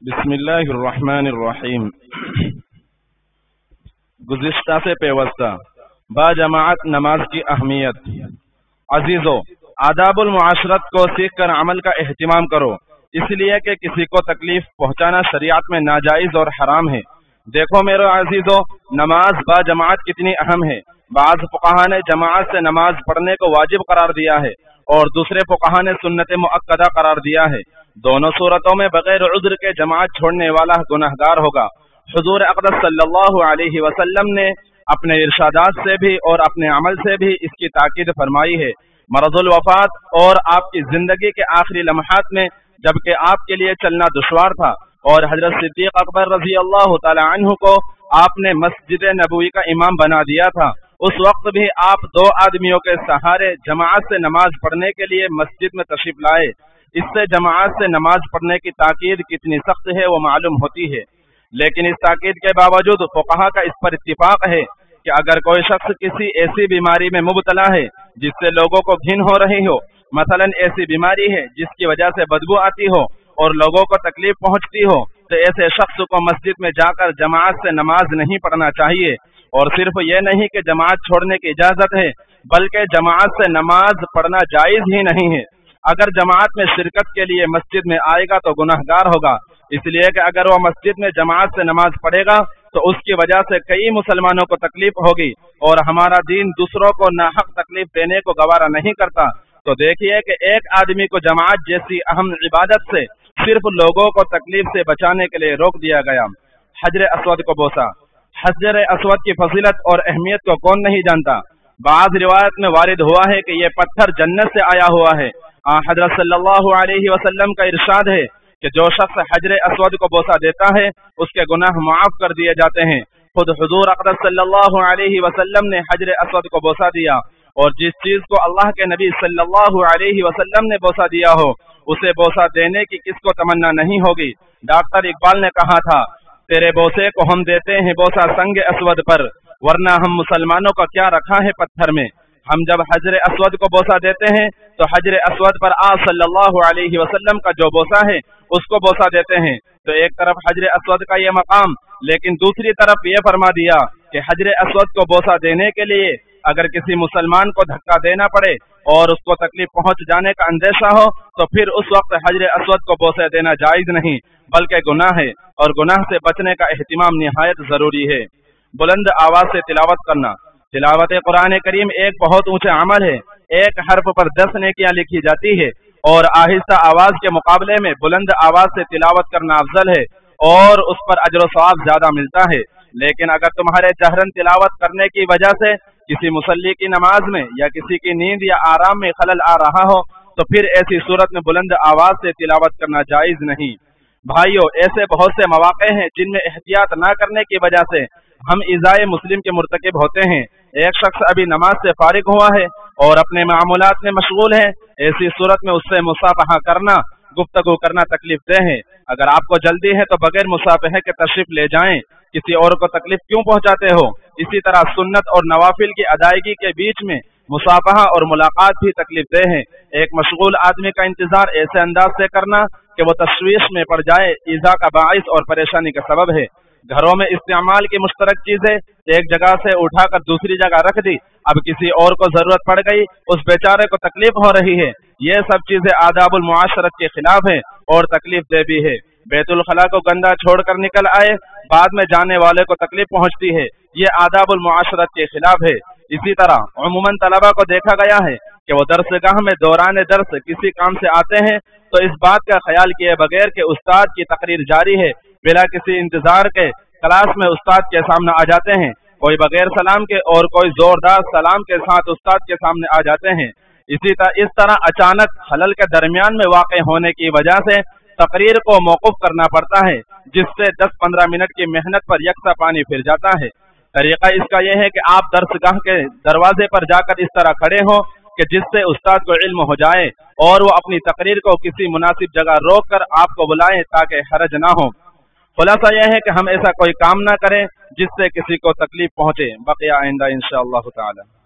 बिस्मिल्लाहिर्रहमानिर्रहीम। गुज़िश्ता से पेवस्ता बाजमाअत नमाज की अहमियत। अजीजों, आदाबुल मुआशरत को सीख कर अमल का एहतिमाम करो, इसलिए कि किसी को तकलीफ पहुंचाना शरीयत में नाजायज और हराम है। देखो मेरे अजीजों, नमाज बाजमाअत कितनी अहम है। बाज़ फुक़हा ने जमाअत से नमाज पढ़ने को वाजिब करार दिया है और दूसरे फुक़हा ने सुन्नत मुअक्कदा करार दिया है। दोनों सूरतों में बगैर उज़्र के जमाअत छोड़ने वाला गुनहगार होगा। हुज़ूर अक़दस सल्लल्लाहु अलैहि वसल्लम ने अपने इरशादात से भी और अपने अमल से भी इसकी ताकीद फरमाई है। मरज़ुल वफ़ात और आपकी जिंदगी के आखिरी लम्हात में, जबकि आपके लिए चलना दुश्वार था और हज़रत सिद्दीक़ अकबर रज़ी अल्लाह तआला अन्हु को आपने मस्जिद नबवी का इमाम बना दिया था, उस वक्त भी आप दो आदमियों के सहारे जमाअत से नमाज पढ़ने के लिए मस्जिद में तशरीफ लाए। इससे जमाअत से नमाज पढ़ने की ताकीद कितनी सख्त है वो मालूम होती है। लेकिन इस ताकीद के बावजूद फुक़हा का इस पर इत्तिफाक है कि अगर कोई शख्स किसी ऐसी बीमारी में मुब्तला है जिससे लोगों को घिन हो रही हो, मसलन ऐसी बीमारी है जिसकी वजह से बदबू आती हो और लोगों को तकलीफ पहुंचती हो, तो ऐसे शख्स को मस्जिद में जाकर जमाअत से नमाज नहीं पढ़ना चाहिए। और सिर्फ ये नहीं कि जमाअत छोड़ने की इजाजत है, बल्कि जमाअत से नमाज पढ़ना जायज ही नहीं है। अगर जमाअत में शिरकत के लिए मस्जिद में आएगा तो गुनहगार होगा, इसलिए कि अगर वो मस्जिद में जमाअत से नमाज पढ़ेगा तो उसकी वजह से कई मुसलमानों को तकलीफ होगी और हमारा दीन दूसरों को नाहक तकलीफ देने को गवारा नहीं करता। तो देखिए कि एक आदमी को जमाअत जैसी अहम इबादत से सिर्फ लोगों को तकलीफ से बचाने के लिए रोक दिया गया। हजर अस्वद को बोसा। हजर अस्वद की फजीलत और अहमियत को कौन नहीं जानता। बाज़ रिवायत में वारिद हुआ है कि यह पत्थर जन्नत से आया हुआ है। हज़रत सल्लल्लाहु अलैहि वसल्लम का इरशाद है कि जो शख्स हजर अस्वद को बोसा देता है उसके गुनाह माफ कर दिए जाते हैं। खुद हुजूर अक़दस सल्लल्लाहु अलैहि वसल्लम ने हजर अस्वद को बोसा दिया, और जिस चीज को अल्लाह के नबी सल्लल्लाहु अलैहि वसल्लम ने बोसा दिया हो उसे बोसा देने की किसको तमन्ना नहीं होगी। डॉक्टर इकबाल ने कहा था, तेरे बोसे को हम देते हैं बोसा संग अस्वद पर, वरना हम मुसलमानों का क्या रखा है पत्थर में। हम जब हजर अस्वद को बोसा देते हैं तो हजर अस्वद पर आप सल्लल्लाहु अलैहि वसल्लम का जो बोसा है उसको बोसा देते हैं। तो एक तरफ हजर अस्वद का ये मकाम, लेकिन दूसरी तरफ ये फरमा दिया कि हजर अस्वद को बोसा देने के लिए अगर किसी मुसलमान को धक्का देना पड़े और उसको तकलीफ पहुंच जाने का अंदेशा हो तो फिर उस वक्त हजर अस्वद को बोसा देना जायज नहीं बल्कि गुनाह है, और गुनाह से बचने का एहतिमाम निहायत जरूरी है। बुलंद आवाज से तिलावत करना। तिलावत कुरान करीम एक बहुत ऊंचा अमल है। एक हर्फ पर 10 नेकियां लिखी जाती है और आहिस्ता आवाज के मुकाबले में बुलंद आवाज से तिलावत करना अफजल है और उस पर अजर सवाब ज्यादा मिलता है। लेकिन अगर तुम्हारे जहरन तिलावत करने की वजह से किसी मुसल्ली की नमाज में या किसी की नींद या आराम में खलल आ रहा हो तो फिर ऐसी सूरत में बुलंद आवाज से तिलावत करना जायज नहीं। भाइयों, ऐसे बहुत से मौके हैं जिनमें एहतियात न करने की वजह से हम इज़ाए मुस्लिम के मुर्तकिब होते हैं। एक शख्स अभी नमाज से फारिग हुआ है और अपने मामूलात में मशगूल है, ऐसी सूरत में उससे मुसाफहा करना, गुफ्तगू करना तकलीफ दे है। अगर आपको जल्दी है तो बगैर मुसाफहे के तशरीफ ले जाएं, किसी और को तकलीफ क्यों पहुंचाते हो। इसी तरह सुन्नत और नवाफिल की अदायगी के बीच में मुसाफहा और मुलाकात भी तकलीफ दे है। एक मशगूल आदमी का इंतजार ऐसे अंदाज से करना कि वो तशवीश में पड़ जाए, ईजा का बाइस और परेशानी का सबब है। घरों में इस्तेमाल की मुश्तरक चीजें एक जगह से उठाकर दूसरी जगह रख दी, अब किसी और को जरूरत पड़ गई, उस बेचारे को तकलीफ हो रही है। ये सब चीजें आदाबुल मुआशरत के खिलाफ है और तकलीफ दे भी है। बैतुल खला को गंदा छोड़कर निकल आए, बाद में जाने वाले को तकलीफ पहुंचती है, ये आदाबुल मुआशरत के खिलाफ है। इसी तरह उमूमन तलबा को देखा गया है कि वो दरसगाह में दौरान दर्स किसी काम से आते हैं तो इस बात का ख्याल किए बगैर कि उस्ताद की तकरीर जारी है, बिना किसी इंतजार के क्लास में उस्ताद के सामने आ जाते हैं, कोई बगैर सलाम के और कोई जोरदार सलाम के साथ उस्ताद के सामने आ जाते हैं। इस तरह अचानक खलल के दरमियान में वाक़ होने की वजह से तकरीर को मौकूफ करना पड़ता है, जिससे 10-15 मिनट की मेहनत पर यकसा पानी फिर जाता है। तरीका इसका यह है कि आप दरसगाह के दरवाजे पर जाकर इस तरह खड़े हो कि जिससे उस्ताद को इल्म हो जाए और वो अपनी तकरीर को किसी मुनासिब जगह रोक कर आपको बुलाएं ताकि हरज ना हो। خلاصہ یہ ہے کہ ہم ایسا کوئی کام نہ کریں جس سے کسی کو تکلیف پہنچے. بقیہ آئندہ انشاءاللہ تعالی.